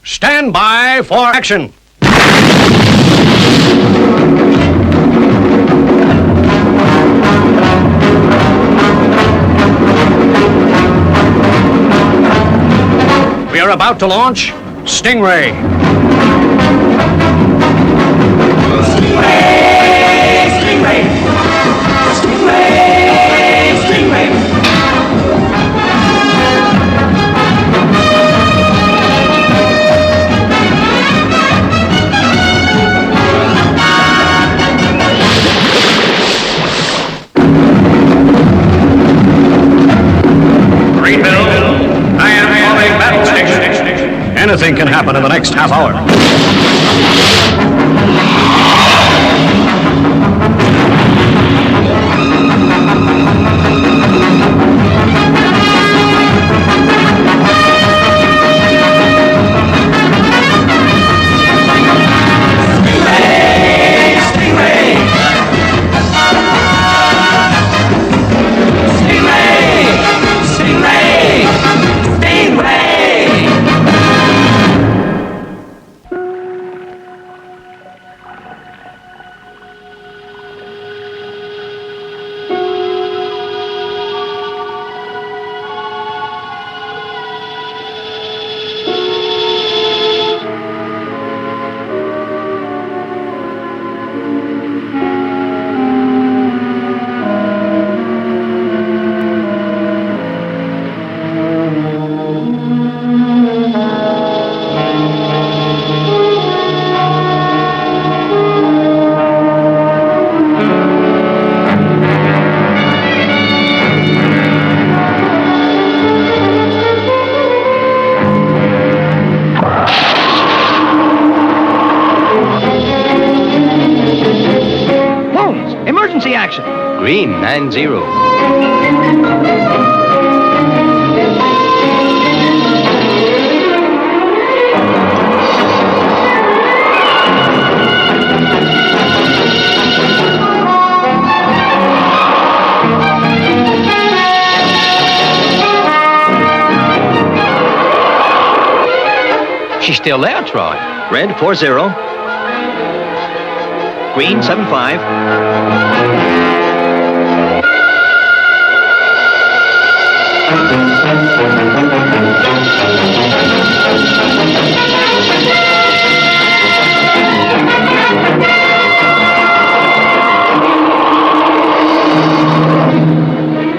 Stand by for action. We are about to launch Stingray. Stingray! Stingray! Stingray! Stingray! Marineville, I am calling battle station. Anything can happen in the next half hour. Action. Green 90. She's still there, Troy. Red 40. Green 75.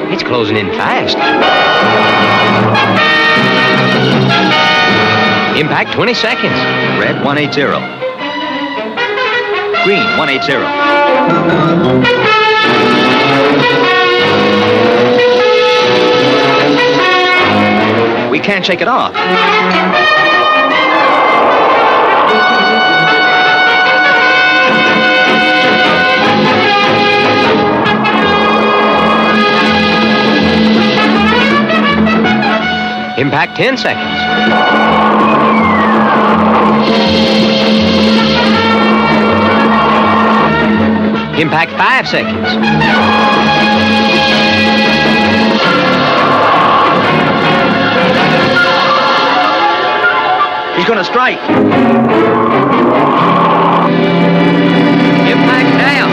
It's closing in fast. Impact 20 seconds. Red 180. Green 180. We can't shake it off. Impact 10 seconds. Impact 5 seconds. He's going to strike. Impact now.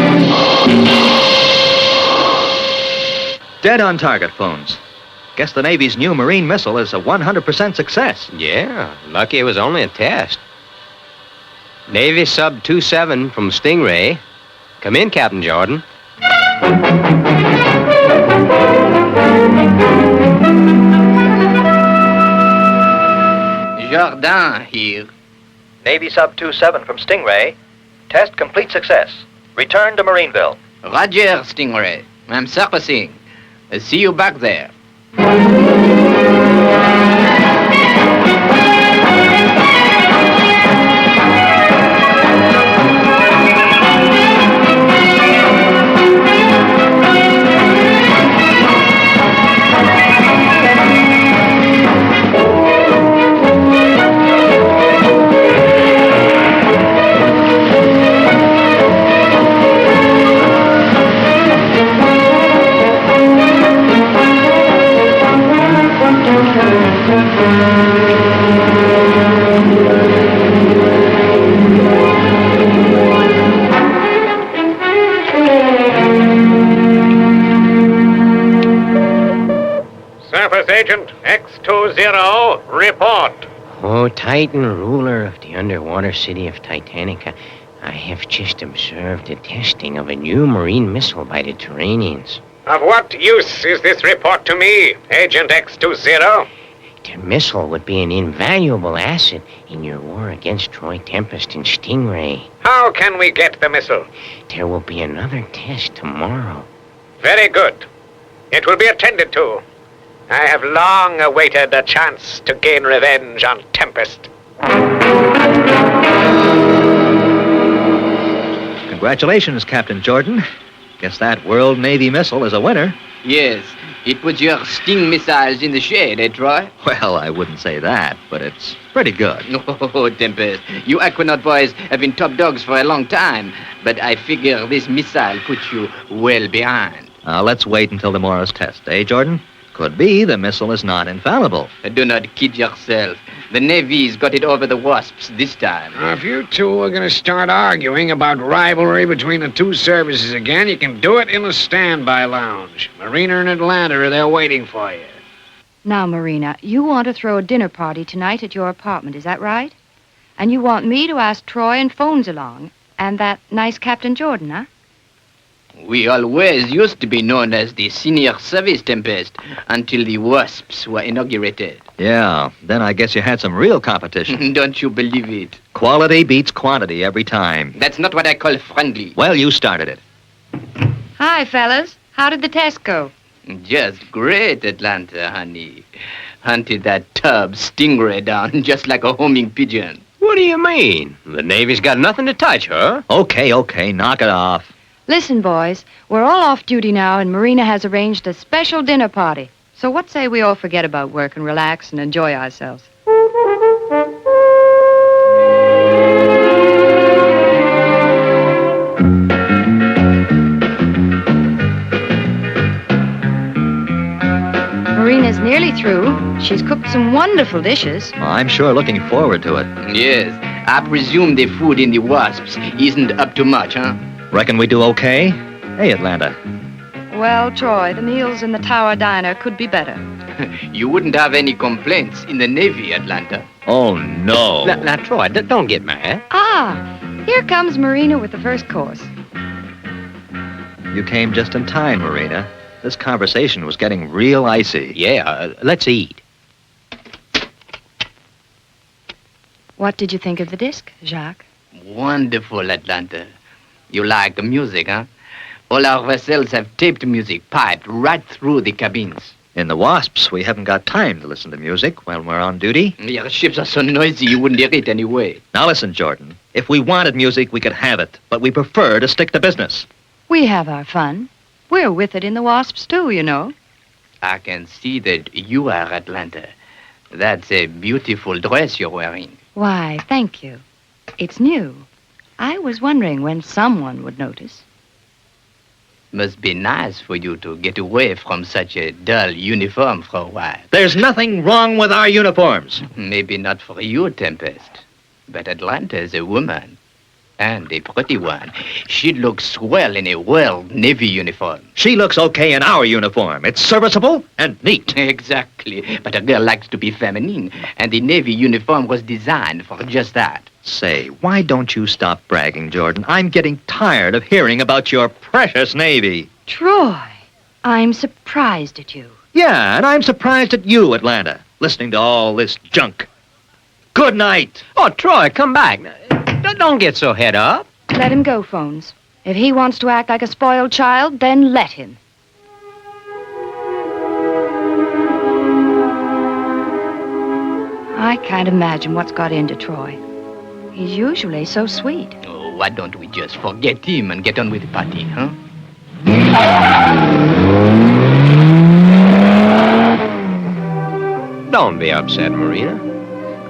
Dead on target, phones. Guess the Navy's new Marine missile is a 100% success. Yeah, lucky it was only a test. Navy Sub 27 from Stingray. Come in, Captain Jordan. Jordan here. Navy Sub 27 from Stingray. Test complete success. Return to Marineville. Roger, Stingray. I'm surfacing. See you back there. Agent X20, report. Oh, Titan, ruler of the underwater city of Titanica, I have just observed the testing of a new marine missile by the Turanians. Of what use is this report to me, Agent X20? The missile would be an invaluable asset in your war against Troy Tempest and Stingray. How can we get the missile? There will be another test tomorrow. Very good. It will be attended to. I have long awaited a chance to gain revenge on Tempest. Congratulations, Captain Jordan. Guess that World Navy missile is a winner. Yes, it puts your Sting missiles in the shade, eh, Troy? Well, I wouldn't say that, but it's pretty good. Oh, Tempest, you Aquanaut boys have been top dogs for a long time, but I figure this missile puts you well behind. Let's wait until tomorrow's test, eh, Jordan? Could be the missile is not infallible. Do not kid yourself. The Navy's got it over the WASPs this time. If you two are going to start arguing about rivalry between the two services again, you can do it in the standby lounge. Marina and Atlanta are there waiting for you. Now, Marina, you want to throw a dinner party tonight at your apartment, is that right? And you want me to ask Troy and Phones along, and that nice Captain Jordan, huh? We always used to be known as the Senior Service Tempest until the WASPs were inaugurated. Yeah, then I guess you had some real competition. Don't you believe it? Quality beats quantity every time. That's not what I call friendly. Well, you started it. Hi, fellas. How did the test go? Just great, Atlanta, honey. Hunted that tub Stingray down just like a homing pigeon. What do you mean? The Navy's got nothing to touch, huh? Okay, knock it off. Listen, boys, we're all off duty now, and Marina has arranged a special dinner party. So what say we all forget about work and relax and enjoy ourselves? Marina's nearly through. She's cooked some wonderful dishes. Well, I'm sure looking forward to it. Yes, I presume the food in the WASPs isn't up to much, huh? Reckon we do okay? Hey, Atlanta. Well, Troy, the meals in the Tower Diner could be better. You wouldn't have any complaints in the Navy, Atlanta. Oh, no. Now, Troy, don't get mad. Ah, here comes Marina with the first course. You came just in time, Marina. This conversation was getting real icy. Yeah, let's eat. What did you think of the disc, Jacques? Wonderful, Atlanta. You like the music, huh? All our vessels have taped music piped right through the cabins. In the WASPs, we haven't got time to listen to music when we're on duty. Your ships are so noisy you wouldn't hear it anyway. Now listen, Jordan. If we wanted music, we could have it, but we prefer to stick to business. We have our fun. We're with it in the WASPs, too, you know. I can see that you are, Atlanta. That's a beautiful dress you're wearing. Why, thank you. It's new. I was wondering when someone would notice. Must be nice for you to get away from such a dull uniform for a while. There's nothing wrong with our uniforms. Maybe not for you, Tempest. But Atlanta is a woman. And a pretty one. She'd look swell in a World Navy uniform. She looks okay in our uniform. It's serviceable and neat. Exactly. But a girl likes to be feminine. And the Navy uniform was designed for just that. Say, why don't you stop bragging, Jordan? I'm getting tired of hearing about your precious Navy. Troy, I'm surprised at you. Yeah, and I'm surprised at you, Atlanta, listening to all this junk. Good night. Oh, Troy, come back. Don't get so head up. Let him go, Phones. If he wants to act like a spoiled child, then let him. I can't imagine what's got into Troy. He's usually so sweet. Oh, why don't we just forget him and get on with the party, huh? Don't be upset, Marina.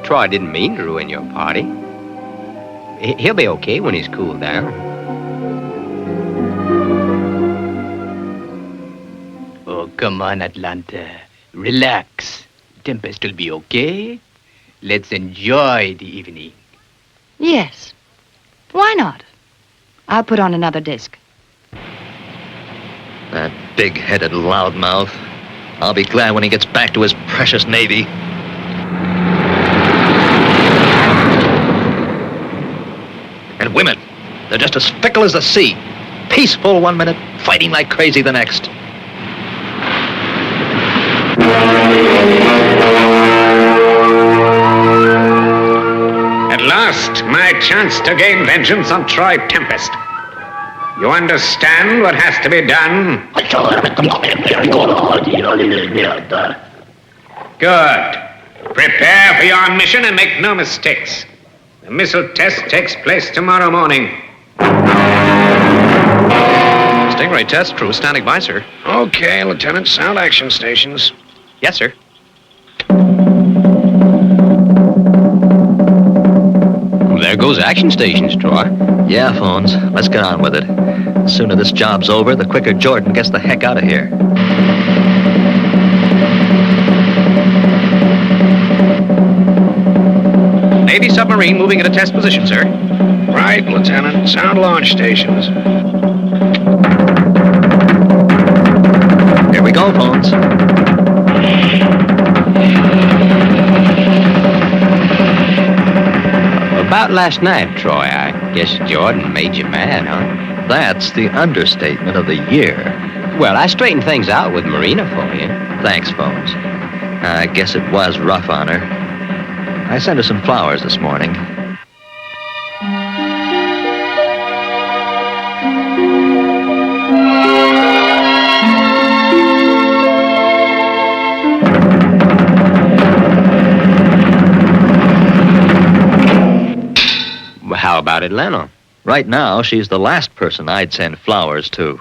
Troy didn't mean to ruin your party. He'll be okay when he's cooled down. Oh, come on, Atlanta. Relax. Tempest will be okay. Let's enjoy the evening. Yes. Why not? I'll put on another disc. That big-headed loudmouth. I'll be glad when he gets back to his precious Navy. And women, they're just as fickle as the sea. Peaceful one minute, fighting like crazy the next. At last, my chance to gain vengeance on Troy Tempest. You understand what has to be done? Good. Prepare for your mission and make no mistakes. The missile test takes place tomorrow morning. Stingray test crew standing by, sir. Okay, Lieutenant. Sound action stations. Yes, sir. Well, there goes action stations, Troy. Yeah, phones. Let's get on with it. The sooner this job's over, the quicker Jordan gets the heck out of here. Navy submarine moving at a test position, sir. Right, Lieutenant. Sound launch stations. Here we go, phones. About last night, Troy, I guess Jordan made you mad, huh? That's the understatement of the year. Well, I straightened things out with Marina for you. Thanks, phones. I guess it was rough on her. I sent her some flowers this morning. How about Atlanta? Right now, she's the last person I'd send flowers to.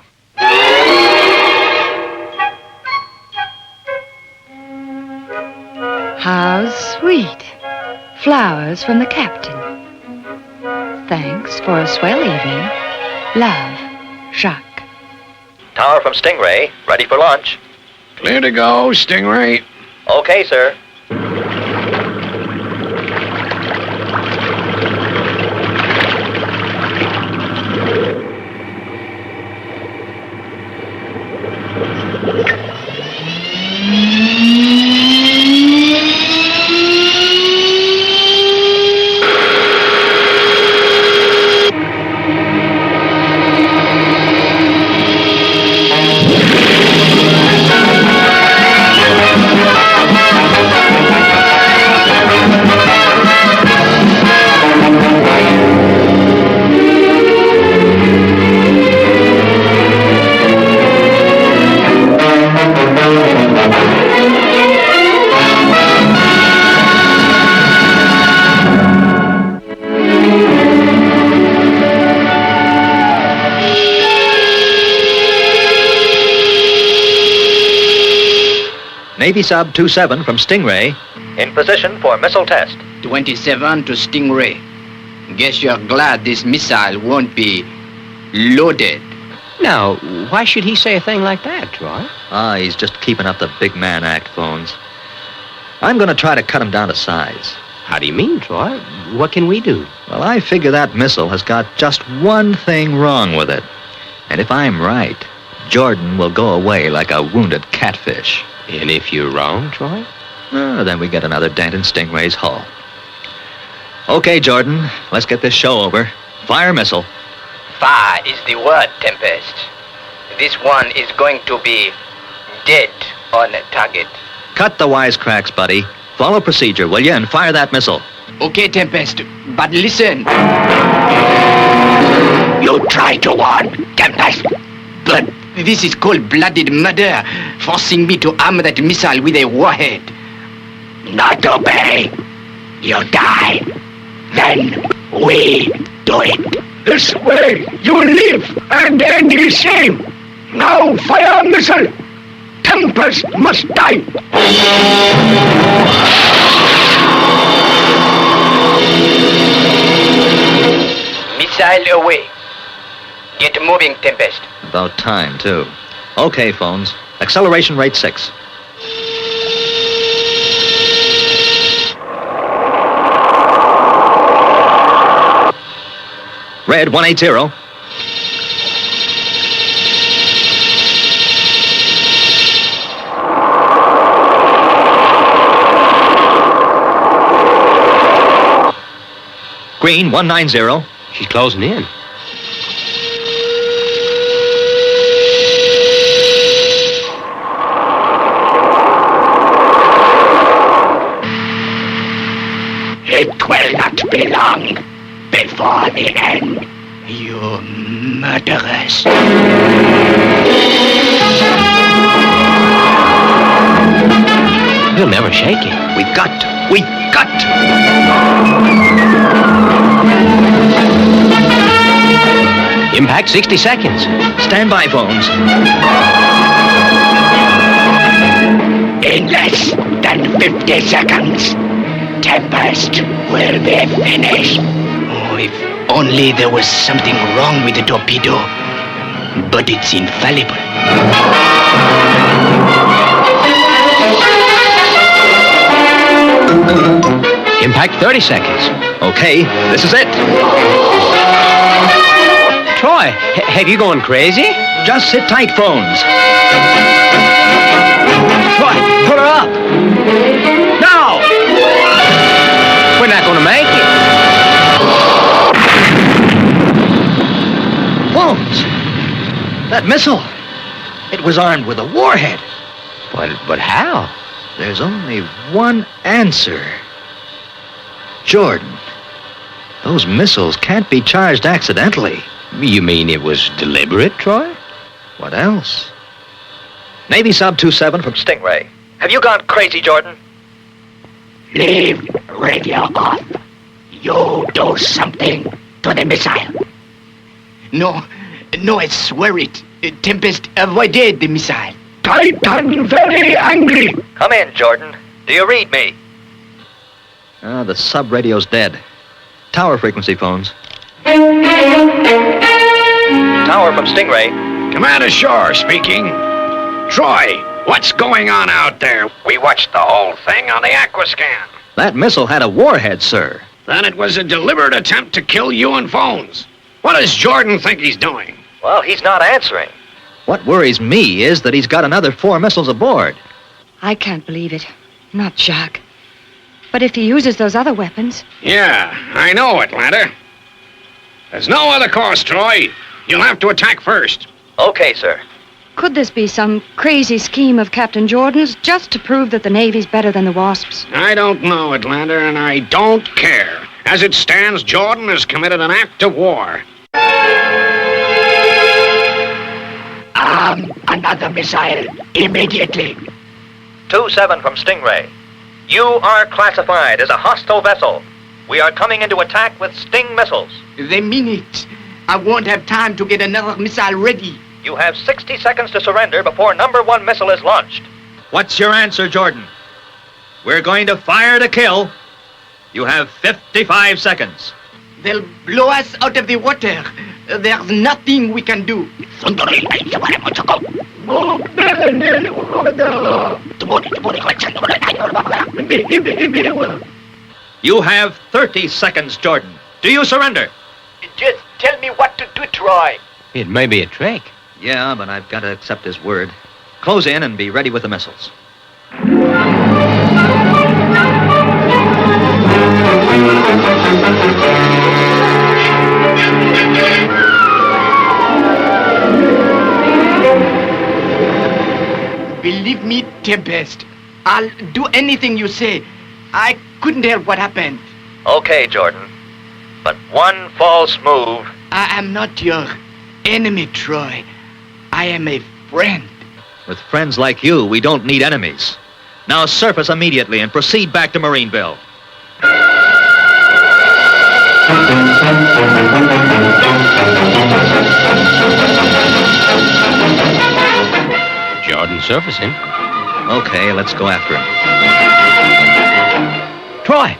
How sweet. Flowers from the captain. Thanks for a swell evening. Love, Jacques. Tower from Stingray, ready for launch. Clear to go, Stingray. Okay, sir. Navy Sub 27 from Stingray. In position for missile test. 27 to Stingray. Guess you're glad this missile won't be loaded. Now, why should he say a thing like that, Troy? He's just keeping up the big man act, phones. I'm going to try to cut him down to size. How do you mean, Troy? What can we do? Well, I figure that missile has got just one thing wrong with it. And if I'm right, Jordan will go away like a wounded catfish. And if you're wrong, Troy? Then we get another dent in Stingray's hull. Okay, Jordan, let's get this show over. Fire missile. Fire is the word, Tempest. This one is going to be dead on target. Cut the wisecracks, buddy. Follow procedure, will you, and fire that missile. Okay, Tempest, but listen. You try to warn Tempest, But this is cold-blooded murder, forcing me to arm that missile with a warhead. not obey. You die. Then we do it. This way you live and end in shame. Now fire missile. Tempest must die. Missile away. Get moving, Tempest. About time, too. Okay, phones. Acceleration rate 6. Red 180. Green 190. She's closing in. It will not be long before the end. You murderers. He'll never shake it. We've got to. We've got to. Impact 60 seconds. Stand by, phones. In less than 50 seconds, Tempest will be finished. Oh, if only there was something wrong with the torpedo. But it's infallible. Impact 30 seconds. Okay, this is it. Troy, have you going crazy? Just sit tight, phones. Troy, put her up. No! We're not going to make it. Phones. That missile. It was armed with a warhead. But how? There's only one answer. Jordan. Those missiles can't be charged accidentally. You mean it was deliberate, Troy? What else? Navy Sub 27 from Stingray. Have you gone crazy, Jordan? Leave radio off. You do something to the missile. No, I swear it. Tempest avoided the missile. Titan very angry. Come in, Jordan. Do you read me? The sub radio's dead. Tower frequency phones. Tower from Stingray. Commander Shore speaking. Troy, what's going on out there? We watched the whole thing on the Aquascan. That missile had a warhead, sir. Then it was a deliberate attempt to kill you and phones. What does Jordan think he's doing? Well, he's not answering. What worries me is that he's got another 4 missiles aboard. I can't believe it. Not Jacques. But if he uses those other weapons... Yeah, I know, Atlanta. There's no other course, Troy. You'll have to attack first. Okay, sir. Could this be some crazy scheme of Captain Jordan's just to prove that the Navy's better than the WASPs? I don't know, Atlanta, and I don't care. As it stands, Jordan has committed an act of war. Another missile, immediately. 2-7 from Stingray. You are classified as a hostile vessel. We are coming into attack with Sting missiles. They mean it. I won't have time to get another missile ready. You have 60 seconds to surrender before number 1 missile is launched. What's your answer, Jordan? We're going to fire to kill. You have 55 seconds. They'll blow us out of the water. There's nothing we can do. You have 30 seconds, Jordan. Do you surrender? Just tell me what to do, Troy. It may be a trick. Yeah, but I've got to accept his word. Close in and be ready with the missiles. Believe me, Tempest. I'll do anything you say. I couldn't help what happened. Okay, Jordan. But one false move. I am not your enemy, Troy. I am a friend. With friends like you, we don't need enemies. Now surface immediately and proceed back to Marineville. Jordan surfacing. Okay, let's go after him. Troy,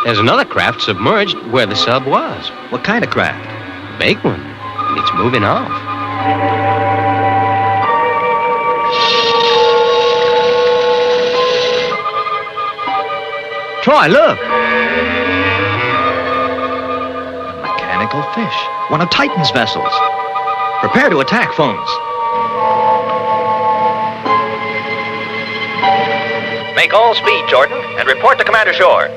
there's another craft submerged where the sub was. What kind of craft? Big one. It's moving off. Troy, look. A mechanical fish. One of Titan's vessels. Prepare to attack, phones. Make all speed, Jordan, and report to Commander Shore.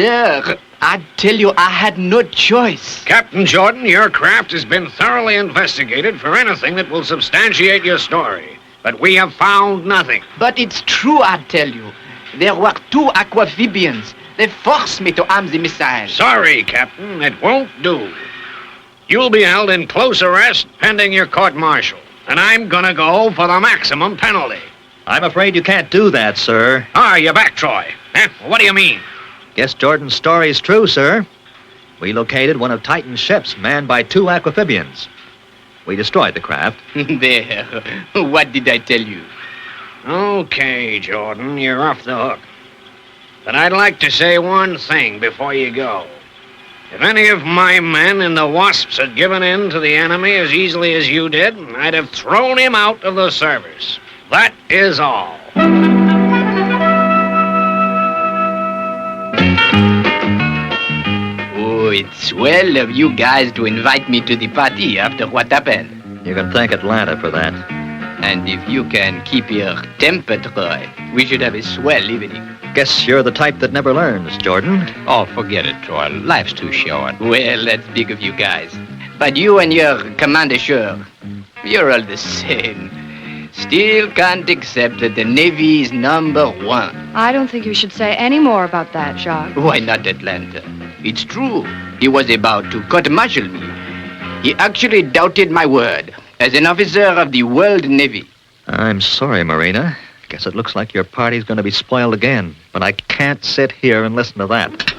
Sir, I tell you, I had no choice. Captain Jordan, your craft has been thoroughly investigated for anything that will substantiate your story. But we have found nothing. But it's true, I tell you. There were 2 aquamphibians. They forced me to arm the missile. Sorry, Captain, it won't do. You'll be held in close arrest pending your court-martial. And I'm gonna go for the maximum penalty. I'm afraid you can't do that, sir. Ah, you're back, Troy. What do you mean? Guess Jordan's story is true, sir. We located one of Titan's ships manned by 2 aquamphibians. We destroyed the craft. There. What did I tell you? Okay, Jordan, you're off the hook. But I'd like to say one thing before you go. If any of my men in the WASPs had given in to the enemy as easily as you did, I'd have thrown him out of the service. That is all. Oh, it's swell of you guys to invite me to the party after what happened. You can thank Atlanta for that. And if you can keep your temper, Troy, we should have a swell evening. Guess you're the type that never learns, Jordan. Oh, forget it, Troy. Life's too short. Well, that's big of you guys. But you and your Commander Sure, you're all the same. Still can't accept that the Navy is #1. I don't think you should say any more about that, Jacques. Why not, Atlanta? It's true. He was about to court-martial me. He actually doubted my word as an officer of the World Navy. I'm sorry, Marina. Guess it looks like your party's going to be spoiled again. But I can't sit here and listen to that.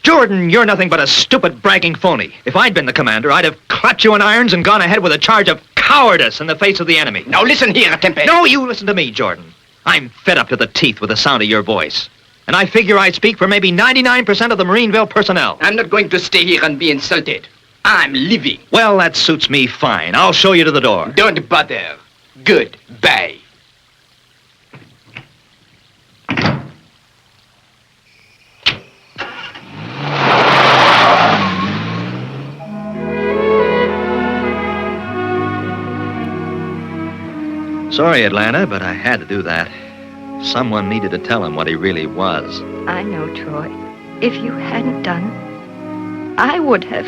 Jordan, you're nothing but a stupid, bragging phony. If I'd been the commander, I'd have clapped you in irons and gone ahead with a charge of cowardice in the face of the enemy. Now listen here, Tempest. No, you listen to me, Jordan. I'm fed up to the teeth with the sound of your voice. And I figure I speak for maybe 99% of the Marineville personnel. I'm not going to stay here and be insulted. I'm leaving. Well, that suits me fine. I'll show you to the door. Don't bother. Goodbye. Sorry, Atlanta, but I had to do that. Someone needed to tell him what he really was. I know, Troy. If you hadn't done, I would have.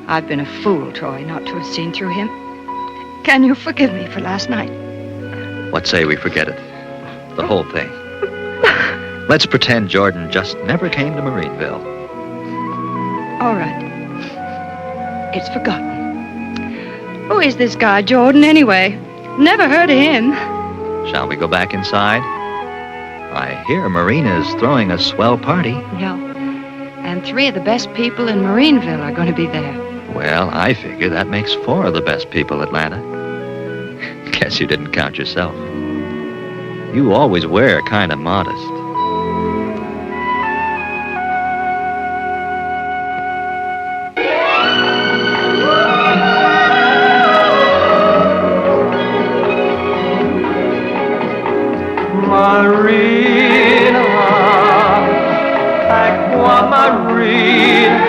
I've been a fool, Troy, not to have seen through him. Can you forgive me for last night? What say we forget it? The whole thing. Let's pretend Jordan just never came to Marineville. All right. It's forgotten. Who is this guy, Jordan, anyway? Never heard of him. Shall we go back inside? I hear Marina's throwing a swell party. No. And 3 of the best people in Marineville are going to be there. Well, I figure that makes 4 of the best people, Atlanta. Guess you didn't count yourself. You always were kind of modest. Marina, Marina,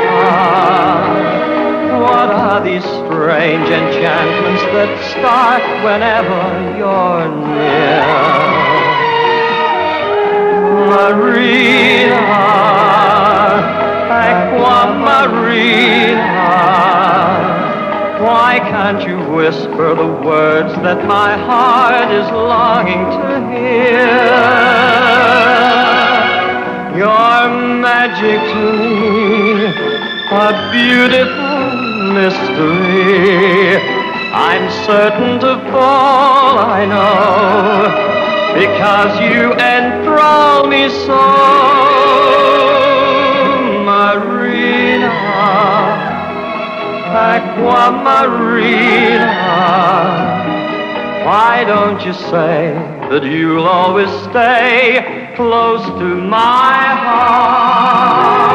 what are these strange enchantments that start whenever you're near? Marina, Marina, why can't you whisper the words that my heart is longing to hear? Your magic to me, a beautiful mystery. I'm certain to fall, I know, because you enthrall me so. Marina, Marina, why don't you say that you'll always stay close to my heart?